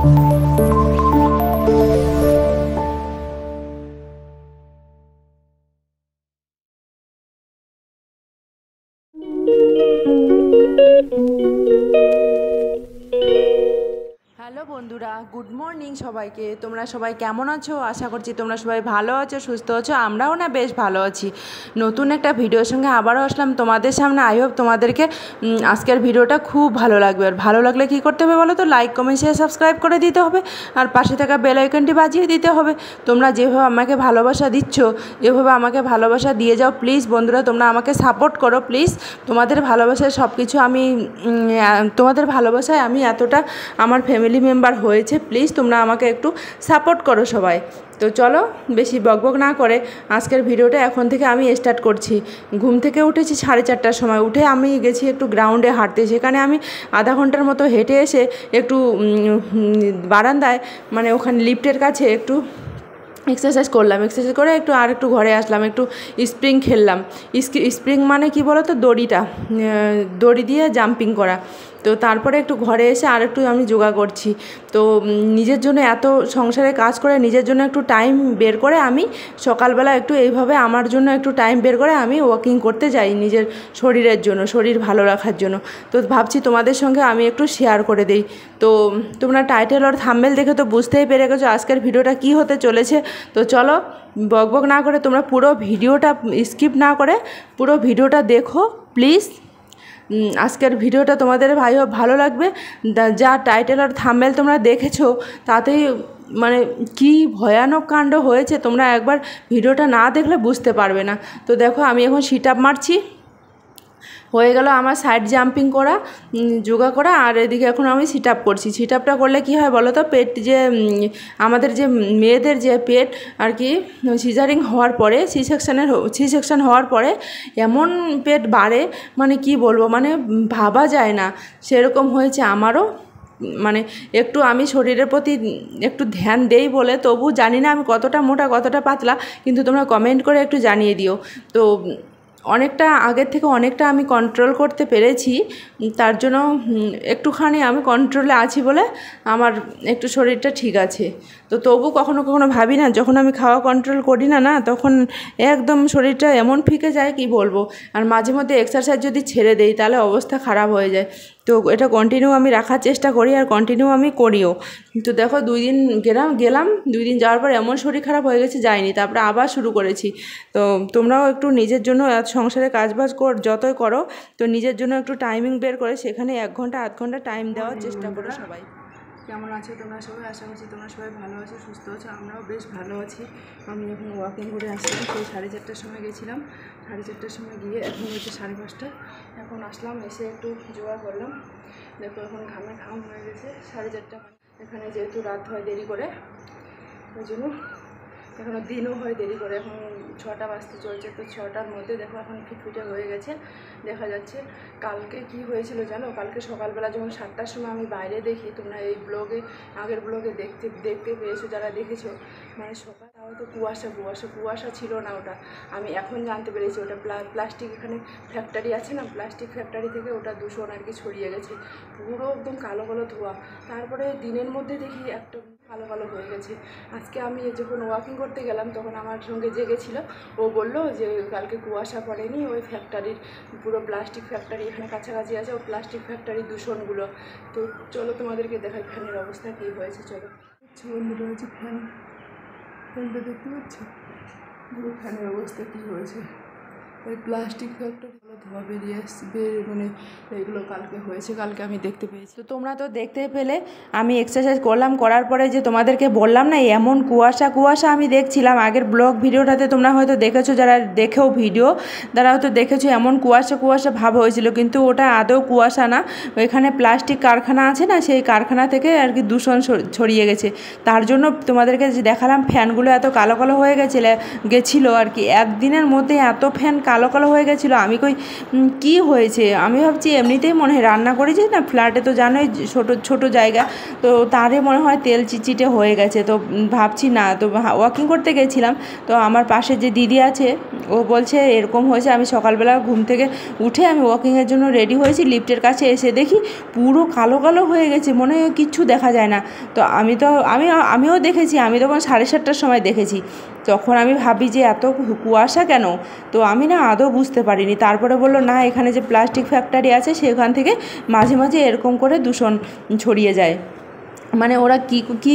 Hello বন্ধুরা, good morning সবাইকে। তোমরা সবাই কেমন আছো? আশা করছি তোমরা সবাই ভালো আছো, সুস্থ আছো। আমরাও না বেশ ভালো আছি। নতুন একটা ভিডিওর সঙ্গে আবারও আসলাম তোমাদের সামনে। আই হোপ তোমাদেরকে আজকের ভিডিওটা খুব ভালো লাগবে। আর ভালো লাগলে কী করতে হবে বলো তো? লাইক, কমেন্ট, শেয়ার, সাবস্ক্রাইব করে দিতে হবে। আর পাশে থাকা বেল আইকনটি বাজিয়ে দিতে হবে। তোমরা যেভাবে আমাকে ভালোবাসা দিচ্ছ, এভাবে আমাকে ভালোবাসা দিয়ে যাও প্লিজ। বন্ধুরা, তোমরা আমাকে সাপোর্ট করো প্লিজ। তোমাদের ভালোবাসায় সব কিছু আমি তোমাদের ভালোবাসায় আমি এতটা আমার ফ্যামিলি মেম্বার হয়েছে। প্লিজ তোমরা আমাকে একটু সাপোর্ট করো সবাই। তো চলো বেশি বকবক না করে আজকের ভিডিওটা এখন থেকে আমি স্টার্ট করছি। ঘুম থেকে উঠেছি 4:30টার সময়। উঠে আমি গেছি একটু গ্রাউন্ডে হাঁটতে। সেখানে আমি আধা ঘন্টার মতো হেঁটে এসে একটু বারান্দায়, মানে ওখানে লিফটের কাছে একটু এক্সারসাইজ করলাম। এক্সারসাইজ করে একটু ঘরে আসলাম, একটু স্প্রিং খেললাম। স্প্রিং মানে কি বলো তো? দড়ি দিয়ে জাম্পিং করা। তো তারপরে একটু ঘরে এসে একটু আমি যোগা করছি। তো নিজের জন্য এত সংসারে কাজ করে নিজের জন্য একটু টাইম বের করে আমি সকালবেলা একটু এইভাবে আমার জন্য একটু টাইম বের করে আমি ওয়াকিং করতে যাই, নিজের শরীরের জন্য, শরীর ভালো রাখার জন্য। তো ভাবছি তোমাদের সঙ্গে আমি একটু শেয়ার করে দিই। তো তোমরা টাইটেল আর থাম্বনেল দেখে তো বুঝতেই পেরে গেছো আজকের ভিডিওটা কী হতে চলেছে। তো চলো বকবক না করে তোমরা পুরো ভিডিওটা স্কিপ না করে পুরো ভিডিওটা দেখো প্লিজ। আজকের ভিডিওটা তোমাদের ভালো লাগবে। যা টাইটেল আর থাম্বনেল তোমরা দেখেছো তাতেই মানে কি ভয়ানক কাণ্ড হয়েছে, তোমরা একবার ভিডিওটা না দেখলে বুঝতে পারবে না। তো দেখো আমি এখন সিট আপ মারছি। হয়ে গেল আমার সাইড জাম্পিং করা, যোগা করা, আর এদিকে এখন আমি সিট আপ করছি। সিট আপটা করলে কী হয় বলো তো? পেট যে আমাদের যে মেয়েদের যে পেট আর কি সিজারিং হওয়ার পরে, সি সেকশন হওয়ার পরে এমন পেট বাড়ে, মানে কি বলবো, মানে ভাবা যায় না। সেরকম হয়েছে আমারও। মানে একটু আমি শরীরের প্রতি একটু ধ্যান দেই বলে, তবু জানি না আমি কতটা মোটা কতটা পাতলা, কিন্তু তোমরা কমেন্ট করে একটু জানিয়ে দিও। তো অনেকটা আগের থেকে অনেকটা আমি কন্ট্রোল করতে পেরেছি। তার জন্য একটুখানি আমি কন্ট্রোলে আছি বলে আমার একটু শরীরটা ঠিক আছে। তো তবু কখনো কখনো ভাবি না, যখন আমি খাওয়া কন্ট্রোল করি না তখন একদম শরীরটা এমন ফিকে যায় কি বলবো। আর মাঝে মধ্যে এক্সারসাইজ যদি ছেড়ে দেই তাহলে অবস্থা খারাপ হয়ে যায়। তো এটা কন্টিনিউ আমি রাখার চেষ্টা করি, আর কন্টিনিউ আমি করিও। তো দেখো 2 দিন গেলাম 2 দিন যাওয়ার পর এমন শরীর খারাপ হয়ে গেছে, যাইনি। তারপরে আবার শুরু করেছি। তো তোমরাও একটু নিজের জন্য সংসারে কাজবাজ যতই করো, তো নিজের জন্য একটু টাইমিং বের করে সেখানে 1 ঘন্টা আধ ঘন্টা টাইম দেওয়ার চেষ্টা করো সবাই। কেমন আছো তোমরা সবাই? আশা করছি তোমরা সবাই ভালো আছো, সুস্থ আছো। আমরাও বেশ ভালো আছি। আমি এখন ওয়াকিং করে আসলাম। সেই 4:30টার সময় গেছিলাম। 4:30টার সময় গিয়ে এখন হচ্ছে 5:30। এখন আসলাম, এসে একটু যোগা করলাম। দেখো এখন ঘাম হয়ে গেছে। 4:30 এখানে যেহেতু রাত হয় দেরি করে, ওই জন্য এখনও দিনও হয় দেরি করে। এখন 6টা বাজতে চলছে। তো 6টার মধ্যে দেখো এখন ফিটফিটে হয়ে গেছে, দেখা যাচ্ছে। কালকে কি হয়েছিল জানো? কালকে সকালবেলা যখন 7টার সময় আমি বাইরে দেখি, তোমরা এই আগের ব্লগে দেখতে পেয়েছো যারা দেখেছো, মানে সকাল তাও তো কুয়াশা ছিল না। ওটা আমি এখন জানতে পেরেছি, ওটা প্লাস্টিক, এখানে ফ্যাক্টরি আছে না, প্লাস্টিক ফ্যাক্টরি থেকে ওটা দূষণ আর কি ছড়িয়ে গেছে। পুরো একদম কালো কালো ধোঁয়া। তারপরে দিনের মধ্যে দেখি একটা কালো কালো হয়ে গেছে। আজকে আমি যখন ওয়াকিং করতে গেলাম তখন আমার সঙ্গে যে গেছিলো, ও বললো যে কালকে কুয়াশা পড়েনি, ওই ফ্যাক্টরির পুরো প্লাস্টিক ফ্যাক্টরি এখানে কাছাকাছি আছে, ও প্লাস্টিক ফ্যাক্টরির দূষণগুলো। তো চলো তোমাদেরকে দেখাই ফ্যানের অবস্থা কী হয়েছে। চলো বন্ধুরা, হচ্ছে ফ্যানটা দেখতে পাচ্ছ? ফ্যানের অবস্থা কী হয়েছে। ওই প্লাস্টিক ফ্যাক্টরিগুলো ধোঁয়া বেরিয়ে আসছে, মানে এইগুলো কালকে হয়েছে, কালকে আমি দেখতে পেয়েছি। তো তোমরা তো দেখতে পেলে আমি এক্সারসাইজ করলাম, করার পরে যে তোমাদেরকে বললাম না এমন কুয়াশা আমি দেখছিলাম। আগের ব্লগ ভিডিওটাতে তোমরা হয়তো দেখেছো, যারা দেখেও ভিডিও তারা হয়তো দেখেছো, এমন কুয়াশা ভাব হয়েছিল, কিন্তু ওটা আদৌ কুয়াশা না। ওইখানে প্লাস্টিক কারখানা আছে না, সেই কারখানা থেকে আর কি দূষণ ছড়িয়ে গেছে। তার জন্য তোমাদেরকে যে দেখালাম ফ্যানগুলো এত কালো কালো হয়ে গেছিলো আর কি। একদিনের মধ্যে এত ফ্যান কালো কালো হয়ে গেছিলো। আমি কই কি হয়েছে, আমি ভাবছি এমনিতেই মনে হয় রান্না করেছি না, ফ্ল্যাটে তো জানোই ছোটো ছোটো জায়গা, তো তারে মনে হয় তেল চিটচিটে হয়ে গেছে। তো ভাবছি না, তো ওয়াকিং করতে গেছিলাম, তো আমার পাশে যে দিদি আছে ও বলছে এরকম হয়েছে। আমি সকালবেলা ঘুম থেকে উঠে আমি ওয়াকিংয়ের জন্য রেডি হয়েছি, লিফটের কাছে এসে দেখি পুরো কালো কালো হয়ে গেছে, মনে হয় কিচ্ছু দেখা যায় না। তো আমিও দেখেছি, আমি তখন 7:30টার সময় দেখেছি। তখন আমি ভাবি যে এত কুয়াশা কেন, তো আমি না আদৌ বুঝতে পারিনি। তারপরে বললো না, এখানে যে প্লাস্টিক ফ্যাক্টরি আছে সেখান থেকে মাঝে মাঝে এরকম করে দূষণ ছড়িয়ে যায়। মানে ওরা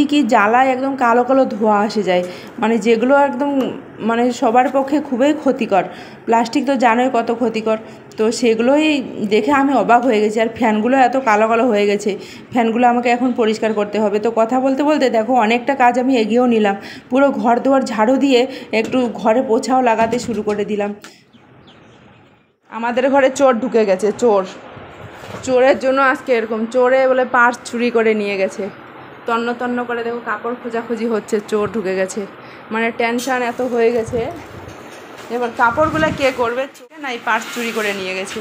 কি জ্বালায়, একদম কালো কালো ধোঁয়া আসে যায়, মানে যেগুলো একদম মানে সবার পক্ষে খুবই ক্ষতিকর। প্লাস্টিক তো জানোই কত ক্ষতিকর, তো সেগুলোই দেখে আমি অবাক হয়ে গেছি। আর ফ্যানগুলো এত কালো কালো হয়ে গেছে, ফ্যানগুলো আমাকে এখন পরিষ্কার করতে হবে। তো কথা বলতে বলতে দেখো অনেকটা কাজ আমি এগিয়েও নিলাম, পুরো ঘর দুয়ার ঝাড়ু দিয়ে একটু ঘরে পোছাও লাগাতে শুরু করে দিলাম। আমাদের ঘরে চোর ঢুকে গেছে, চোরের জন্য আজকে এরকম, চোরে বলে পার্স চুরি করে নিয়ে গেছে। তন্ন তন্ন করে দেখো কাপড় খোঁজাখুঁজি হচ্ছে, চোর ঢুকে গেছে, মানে টেনশান এত হয়ে গেছে। এবার কাপড়গুলো কে করবে, চোরে নাই পার্স চুরি করে নিয়ে গেছে।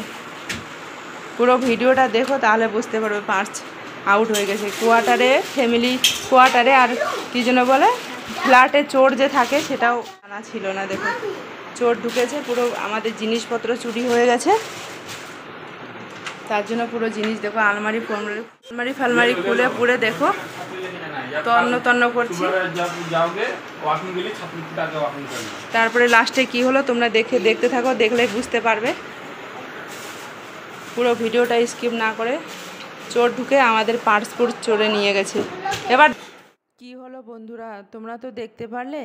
পুরো ভিডিওটা দেখো তাহলে বুঝতে পারবে পার্স আউট হয়ে গেছে। ফ্যামিলি কোয়ার্টারে আর কী যেন বলে ফ্ল্যাটে চোর যে থাকে সেটাও জানা ছিল না। দেখো চোর ঢুকেছে, পুরো আমাদের জিনিসপত্র চুরি হয়ে গেছে। তার জন্য পুরো জিনিস দেখো আলমারি ফালমারি খুলে পুরে দেখো তন্ন করছি। তারপরে লাস্টে কি হলো তোমরা দেখতে থাকো, দেখলে বুঝতে পারবে। পুরো ভিডিওটা স্কিপ না করে, চোর ঢুকে আমাদের পার্স চোরে নিয়ে গেছে। এবার কি হলো বন্ধুরা, তোমরা তো দেখতে পারলে,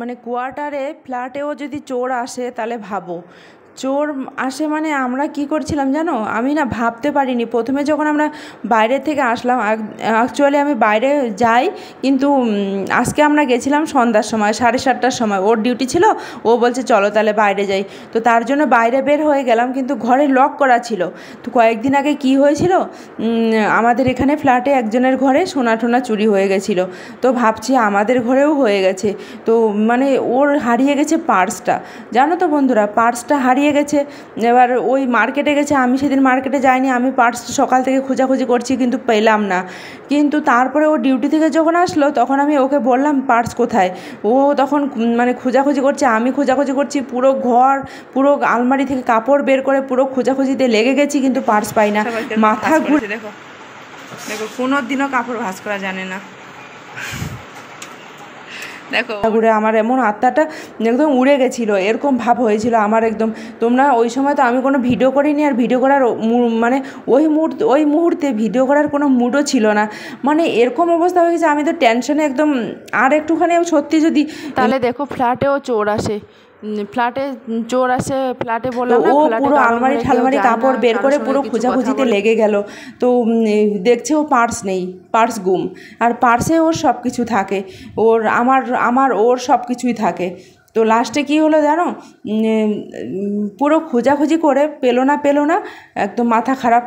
মানে কোয়ার্টারে ফ্ল্যাটেও যদি চোর আসে তাহলে ভাবো, চোর আসে মানে আমরা কি করছিলাম জানো, আমি না ভাবতে পারিনি প্রথমে যখন আমরা বাইরে থেকে আসলাম। অ্যাকচুয়ালি আমি বাইরে যাই, কিন্তু আজকে আমরা গেছিলাম সন্ধ্যার সময়, 7:30টার সময়, ওর ডিউটি ছিল, ও বলছে চলো তাহলে বাইরে যাই। তো তার জন্য বাইরে বের হয়ে গেলাম, কিন্তু ঘরে লক করা ছিল। তো কয়েকদিন আগে কি হয়েছিল, আমাদের এখানে ফ্ল্যাটে একজনের ঘরে সোনা টোনা চুরি হয়ে গেছিলো। তো ভাবছি আমাদের ঘরেও হয়ে গেছে। তো মানে ওর হারিয়ে গেছে পার্সটা, জানো তো বন্ধুরা, পার্সটা হারিয়ে গেছে। এবার ওই মার্কেটে গেছে, আমি সেদিন মার্কেটে যাইনি, আমি পার্স সকাল থেকে খোঁজাখুঁজি করছি কিন্তু পেলাম না। কিন্তু তারপরে ও ডিউটি থেকে যখন আসলো তখন আমি ওকে বললাম পার্স কোথায়, ও তখন মানে খোঁজাখুঁজি করছে, আমি খোঁজাখুঁজি করছি, পুরো ঘর পুরো আলমারি থেকে কাপড় বের করে পুরো খোঁজাখুঁজিতে লেগে গেছি, কিন্তু পার্স পাই না। মাথা ঘুরে দেখো কোনো দিনও কাপড় ভাঁজ করা জানে না। দেখো ঘুরে আমার এমন আত্মাটা একদম উড়ে গেছিলো, এরকম ভাব হয়েছিল আমার একদম। তোমরা ওই সময় তো আমি কোনো ভিডিও করিনি, আর ভিডিও করার মানে ওই মুহূর্তে ভিডিও করার কোনো মুডও ছিল না। মানে এরকম অবস্থা হয়ে গেছে, আমি তো টেনশনে একদম। আর একটুখানি সত্যি যদি তাহলে দেখো ফ্ল্যাটেও চোর আসে, ফ্ল্যাটে বললাম না, ও পুরো আলমারি ঠালমারি কাপড় বের করে পুরো খোঁজাখুঁজিতে লেগে গেল। তো দেখছে ও পার্স নেই, পার্স গুম। আর পার্সে ওর সব কিছু থাকে, ওর সব কিছুই থাকে। তো লাস্টে কী হলো জানো, পুরো খোঁজাখুঁজি করে পেলো না, একদম মাথা খারাপ।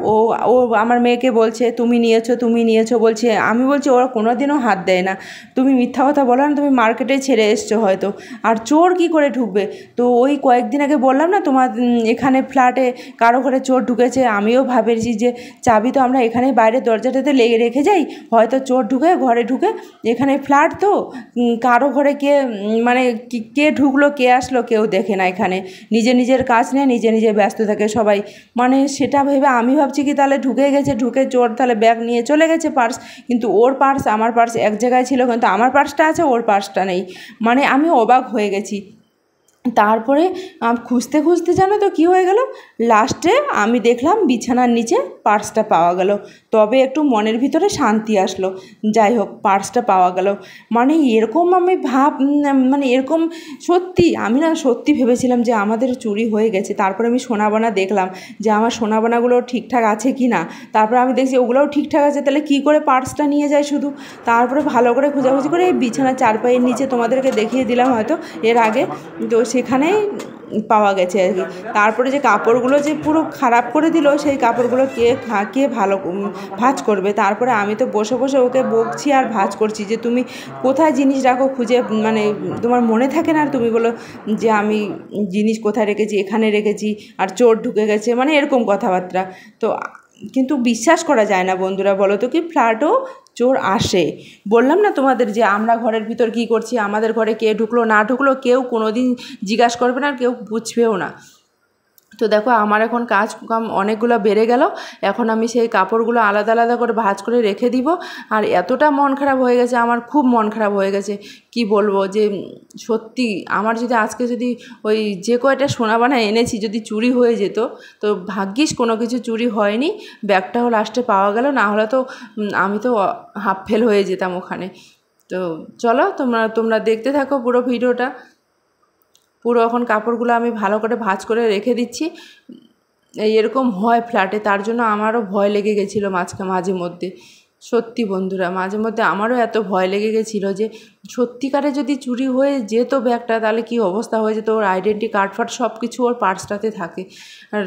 ও আমার মেয়েকে বলছে তুমি নিয়েছো বলছে। আমি বলছি ওরা কোনো দিনও হাত দেয় না, তুমি মিথ্যা কথা বলো না, তুমি মার্কেটে ছেড়ে এসছো হয়তো। আর চোর কি করে ঢুকবে, তো ওই কয়েকদিন আগে বললাম না তোমার এখানে ফ্ল্যাটে কারো ঘরে চোর ঢুকেছে, আমিও ভাবেছি যে চাবি তো আমরা এখানে বাইরের দরজাটাতে রেখে যাই, হয়তো চোর ঘরে ঢুকে, এখানে ফ্ল্যাট তো কারো ঘরে মানে কে ঢুকলো কে আসলো কেউ দেখে না, এখানে নিজের কাজ নিয়ে নিজে ব্যস্ত থাকে সবাই। মানে সেটা ভেবে আমি ভাবছি কি তাহলে ঢুকে চোর তাহলে ব্যাগ নিয়ে চলে গেছে, পার্স। কিন্তু ওর পার্স আমার পার্স এক জায়গায় ছিল, কিন্তু আমার পার্সটা আছে ওর পার্সটা নেই। মানে আমি অবাক হয়ে গেছি। তারপরে খুঁজতে জানো তো কী হয়ে গেল, লাস্টে আমি দেখলাম বিছানার নিচে পার্সটা পাওয়া গেল। তবে একটু মনের ভিতরে শান্তি আসলো, যাই হোক পার্সটা পাওয়া গেল। মানে এরকম আমি মানে এরকম আমি না সত্যি ভেবেছিলাম যে আমাদের চুরি হয়ে গেছে। তারপরে আমি সোনাবানা দেখলাম যে আমার সোনাবানাগুলো ঠিকঠাক আছে কি না, তারপরে আমি দেখছি ওগুলোও ঠিকঠাক আছে, তাহলে কী করে পার্সটা নিয়ে যায় শুধু। তারপরে ভালো করে খোঁজাখুঁজি করে এই বিছানার চারপাইয়ের নিচে তোমাদেরকে দেখিয়ে দিলাম হয়তো এর আগে, তো সেখানেই পাওয়া গেছে আর কি। তারপরে যে কাপড়গুলো যে পুরো খারাপ করে দিল, সেই কাপড়গুলো কে ভালো ভাঁজ করবে। তারপরে আমি তো বসে বসে ওকে বকছি আর ভাঁজ করছি যে তুমি কোথায় জিনিস রাখো খুঁজে, মানে তোমার মনে থাকে না, আর তুমি বলো যে আমি জিনিস কোথায় রেখেছি, এখানে রেখেছি, আর চোর ঢুকে গেছে, মানে এরকম কথাবার্তা। তো কিন্তু বিশ্বাস করা যায় না বন্ধুরা, বলো তো কি ফ্ল্যাটও চোর আসে। বললাম না তোমাদের যে আমরা ঘরের ভিতর কী করছি, আমাদের ঘরে কে ঢুকলো না ঢুকলো কেউ কোনো দিন জিজ্ঞাসা করবে না, আর কেউ বুঝবেও না। তো দেখো আমার এখন কাজ কাম অনেকগুলো বেড়ে গেল। এখন আমি সেই কাপড়গুলো আলাদা আলাদা করে ভাঁজ করে রেখে দিব। আর এতটা মন খারাপ হয়ে গেছে, আমার খুব মন খারাপ হয়ে গেছে, কি বলবো, যে সত্যি আমার যদি আজকে যদি ওই যে কয়টা সোনা বানা এনেছি যদি চুরি হয়ে যেত, তো ভাগ্যিস কোনো কিছু চুরি হয়নি, ব্যাগটাও লাস্টে পাওয়া গেল, না হলে তো আমি তো হাফ ফেল হয়ে যেতাম ওখানে। তো চলো তোমরা দেখতে থাকো পুরো ভিডিওটা। পুরো এখন কাপড়গুলো আমি ভালো করে ভাঁজ করে রেখে দিচ্ছি। এরকম হয় ফ্ল্যাটে, তার জন্য আমারও ভয় লেগে গেছিলো মাঝে মধ্যে। সত্যি বন্ধুরা, মাঝে মধ্যে আমারও এত ভয় লেগে গেছিলো যে সত্যিকারে যদি চুরি হয়ে যেত ব্যাগটা, তাহলে কী অবস্থা হয়ে যেত। ওর আইডেন্টি কার্ড ফার্ড সব কিছু ওর পার্সটাতে থাকে। আর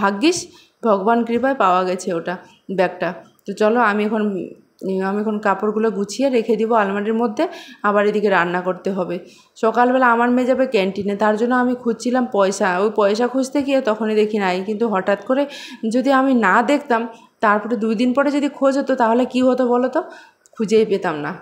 ভাগ্যিস ভগবান কৃপায় পাওয়া গেছে ওটা, ব্যাগটা। তো চলো আমি এখন কাপড়গুলো গুছিয়ে রেখে দিব আলমারির মধ্যে। আবার এদিকে রান্না করতে হবে। সকালবেলা আমার মেয়ে যাবে ক্যান্টিনে, তার জন্য আমি খুঁজছিলাম পয়সা। ওই পয়সা খুঁজতে গিয়ে তখনই দেখি নাই, কিন্তু হঠাৎ করে যদি আমি না দেখতাম, তারপরে 2 দিন পরে যদি খোঁজ হতো, তাহলে কী হতো বলো তো, খুঁজেই পেতাম না।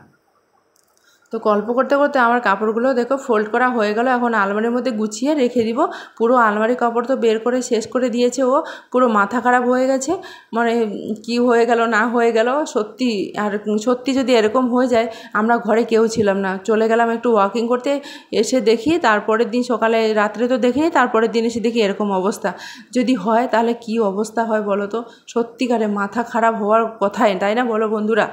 তো গল্প করতে করতে আমার কাপড়গুলো দেখো ফোল্ড করা হয়ে গেল। এখন আলমারির মধ্যে গুছিয়ে রেখে দিব। পুরো আলমারির কাপড় তো বের করে শেষ করে দিয়েছে ও, পুরো মাথা খারাপ হয়ে গেছে, মানে কি হয়ে গেল না হয়ে গেল সত্যি। আর সত্যি যদি এরকম হয়ে যায়, আমরা ঘরে কেউ ছিলাম না, চলে গেলাম একটু ওয়াকিং করতে, এসে দেখি তারপরের দিন সকালে, রাত্রে তো দেখিনি, তারপরের দিন এসে দেখি এরকম অবস্থা। যদি হয় তাহলে কি অবস্থা হয় বলো তো, সত্যিকারে মাথা খারাপ হওয়ার কথাই, তাই না বলো বন্ধুরা।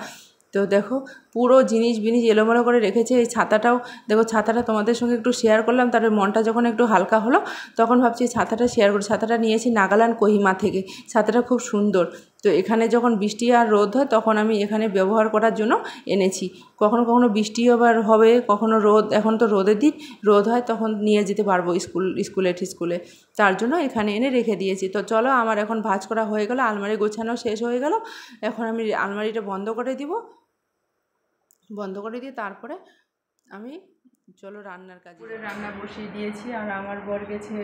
তো দেখো পুরো জিনিস এলোমেলো করে রেখেছে। এই ছাতাটাও দেখো, ছাতাটা তোমাদের সঙ্গে একটু শেয়ার করলাম, তার মনটা যখন একটু হালকা হলো, তখন ভাবছি ছাতাটা শেয়ার করি। ছাতাটা নিয়েছি নাগাল্যান্ড কোহিমা থেকে, ছাতাটা খুব সুন্দর। তো এখানে যখন বৃষ্টি আর রোদ হয়, তখন আমি এখানে ব্যবহার করার জন্য এনেছি। কখনো কখনো বৃষ্টিও আবার হবে, কখনো রোদ, এখন তো রোদের দিন, রোদ হয় তখন নিয়ে যেতে পারবো স্কুলে, তার জন্য এখানে এনে রেখে দিয়েছি। তো চলো আমার এখন ভাঁজ করা হয়ে গেল, আলমারি গোছানো শেষ হয়ে গেল। এখন আমি আলমারিটা বন্ধ করে দিয়ে তারপরে আমি চলো রান্নার কাজে। রান্না বসিয়ে দিয়েছি, আর আমার বর গেছে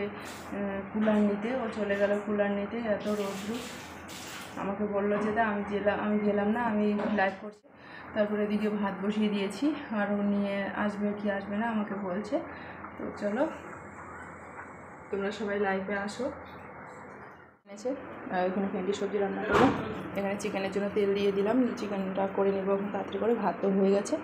কুলার নিতে, ও চলে গেল কুলার নিতে। এত রোদ্রু, আমাকে বললো যে আমি গেলাম না, আমি লাইভ করছি। তারপরে এদিকে ভাত বসিয়ে দিয়েছি, আর ও নিয়ে আসবে কি আসবে না আমাকে বলছে। তো চলো তোমরা সবাই লাইভে আসো। এখানে ভেন্ডি সবজি রান্না করবো। এখানে চিকেনের জন্য তেল দিয়ে দিলাম, চিকেনটা করে নেবো এখন তাড়াতাড়ি করে। ভাত তো হয়ে গেছে,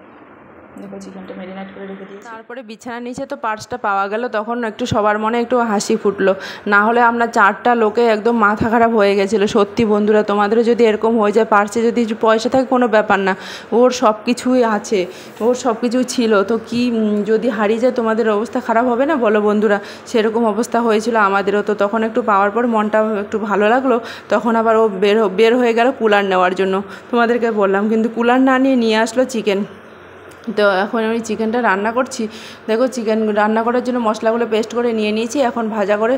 দেখো চিকেনটা ম্যারিনেট করে রেখে দিয়েছি। তারপরে বিছানার নিচে তো পার্সটা পাওয়া গেল, তখন একটু সবার মনে একটু হাসি ফুটলো। না হলে আমরা 4টা লোকে একদম মাথা খারাপ হয়ে গেছিলো। সত্যি বন্ধুরা, তোমাদেরও যদি এরকম হয়ে যায়, পার্সে যদি পয়সা থাকে কোনো ব্যাপার না, ওর সব কিছুই আছে, ওর সব কিছুই ছিল, তো কি যদি হারিয়ে যায় তোমাদের অবস্থা খারাপ হবে না বলো বন্ধুরা। সেরকম অবস্থা হয়েছিল আমাদেরও। তো তখন একটু পাওয়ার পর মনটা একটু ভালো লাগলো। তখন আবার ও বের হয়ে গেল কুলার নেওয়ার জন্য, তোমাদেরকে বললাম, কিন্তু কুলার না নিয়ে আসলো চিকেন। তো এখন আমি চিকেনটা রান্না করছি। দেখো চিকেন রান্না করার জন্য মশলাগুলো পেস্ট করে নিয়ে নিয়েছি। এখন ভাজা করে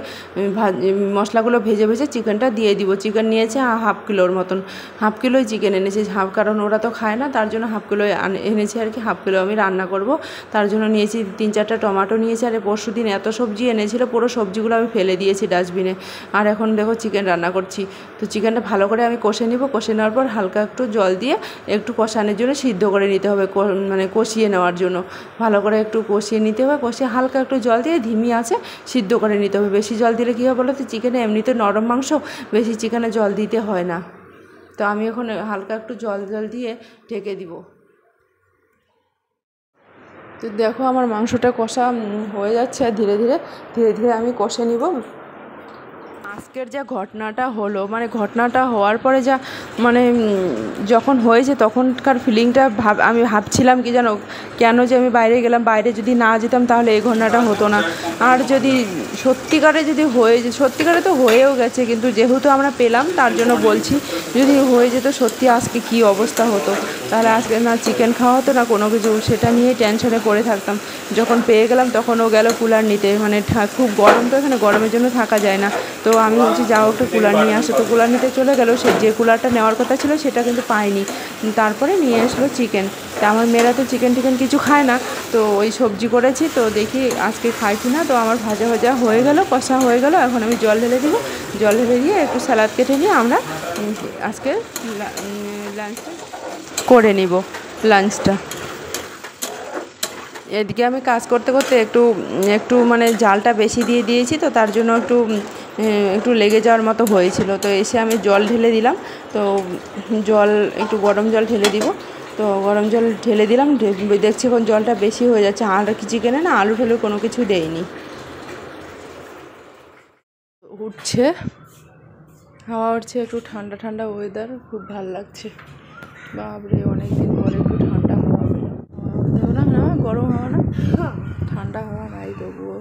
মশলাগুলো ভেজে চিকেনটা দিয়ে দিব। চিকেন নিয়েছে 1/2 কিলোর মতন, 1/2 কিলোই চিকেন এনেছে, কারণ ওরা তো খায় না, তার জন্য 1/2 কিলোই এনেছে আর কি। 1/2 কিলো আমি রান্না করব, তার জন্য নিয়েছি 3-4টা টমেটো নিয়েছি। আর পরশু দিন এত সবজি এনেছিল, পুরো সবজিগুলো আমি ফেলে দিয়েছি ডাস্টবিনে। আর এখন দেখো চিকেন রান্না করছি। তো চিকেনটা ভালো করে আমি কষে নিব, কষে নেওয়ার পর হালকা একটু জল দিয়ে একটু কষানোর জন্য সিদ্ধ করে নিতে হবে, মানে কষিয়ে নেওয়ার জন্য ভালো করে একটু কষিয়ে নিতে হবে। কষিয়ে হালকা একটু জল দিয়ে ধিমি আছে সিদ্ধ করে নিতে হবে। বেশি জল দিলে কী হবে বলো তো, চিকেনে এমনিতে নরম মাংস, বেশি চিকেনে জল দিতে হয় না। তো আমি এখন হালকা একটু জল দিয়ে ঢেকে দিব। তো দেখো আমার মাংসটা কষা হয়ে যাচ্ছে, আর ধীরে ধীরে আমি কষে নিব। আজকের যা ঘটনাটা হলো, মানে ঘটনাটা হওয়ার পরে যা মানে যখন হয়েছে তখনকার ফিলিংটা আমি ভাবছিলাম কি জানো, কেন যে আমি বাইরে গেলাম, বাইরে যদি না যেতাম তাহলে এই ঘটনাটা হতো না। আর যদি সত্যিকারে যদি সত্যিকারে তো হয়েও গেছে, কিন্তু যেহেতু আমরা পেলাম তার জন্য বলছি, যদি হয়ে যেত সত্যি আজকে কি অবস্থা হতো, তাহলে আজকে না চিকেন খাওয়া হতো না কোনো কিছু, সেটা নিয়েই টেনশনে পড়ে থাকতাম। যখন পেয়ে গেলাম তখন ও গেল কুলার নিতে, মানে খুব গরম তো এখানে, গরমের জন্য থাকা যায় না। তো আমি বলছি যাও একটু কুলার নিয়ে আসো, তো কুলার নিতে চলে গেল। সে যে কুলারটা নেওয়ার কথা ছিল সেটা কিন্তু পাইনি, তারপরে নিয়ে আসলো চিকেন। তা আমার মেয়েরা তো চিকেন টিকেন কিছু খায় না, তো ওই সবজি করেছি, তো দেখি আজকে খাই কি না। তো আমার ভাজা ভাজা হয়ে গেল, কষা হয়ে গেল, এখন আমি জল ঢেলে দিব। জল ঢেলে দিয়ে একটু স্যালাড কেটে নিয়ে আমরা আজকে লাঞ্চটা করে নিব, লাঞ্চটা। এদিকে আমি কাজ করতে করতে একটু মানে জালটা বেশি দিয়ে দিয়েছি, তো তার জন্য একটু লেগে যাওয়ার মতো হয়েছিল। তো এসে আমি জল ঢেলে দিলাম, তো একটু গরম জল ঢেলে দিব। তো গরম জল ঢেলে দিলাম, দেখছি এখন জলটা বেশি হয়ে যাচ্ছে। আর চিকেনে না আলু ঠেলু কোনো কিছু দেয়নি। উঠছে হাওয়া উঠছে, একটু ঠান্ডা ঠান্ডা ওয়েদার, খুব ভালো লাগছে। বাপরে অনেকদিন পরে একটু ঠান্ডা হাওয়া পেলাম। না গরম হাওয়া না, ঠান্ডা হাওয়া নাই, তবুও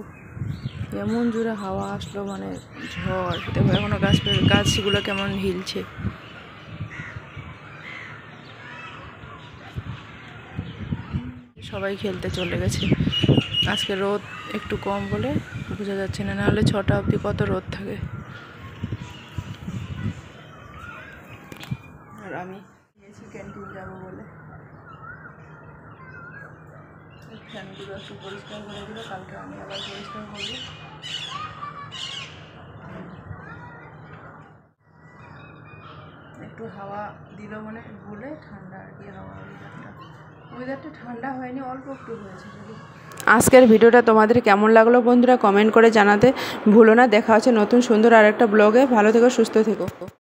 এমন জোরে হাওয়া আসলো, মানে ঝড়। দেখো এখনো গাছগুলো কেমন হিলছে। সবাই খেলতে চলে গেছে। আজকে রোদ একটু কম বলে বোঝা যাচ্ছে না, নাহলে 6টা অবধি কত রোদ থাকে। আর আমি গিয়েছি ক্যান্টিন যাবো বলে, ফ্যানগুলো একটু পরিষ্কার করে দিল, কালকে আমি আবার পরিষ্কার করবো। একটু হাওয়া দিল মানে বলে ঠান্ডা আর কি, ওয়েদারটা ঠান্ডা হয়নি, অল্প একটু হয়েছে। আজকের ভিডিওটা তোমাদের কেমন লাগলো বন্ধুরা, কমেন্ট করে জানাতে ভুলো না। দেখা হচ্ছে নতুন সুন্দর আর একটা ব্লগে। ভালো থেকো, সুস্থ থেকো।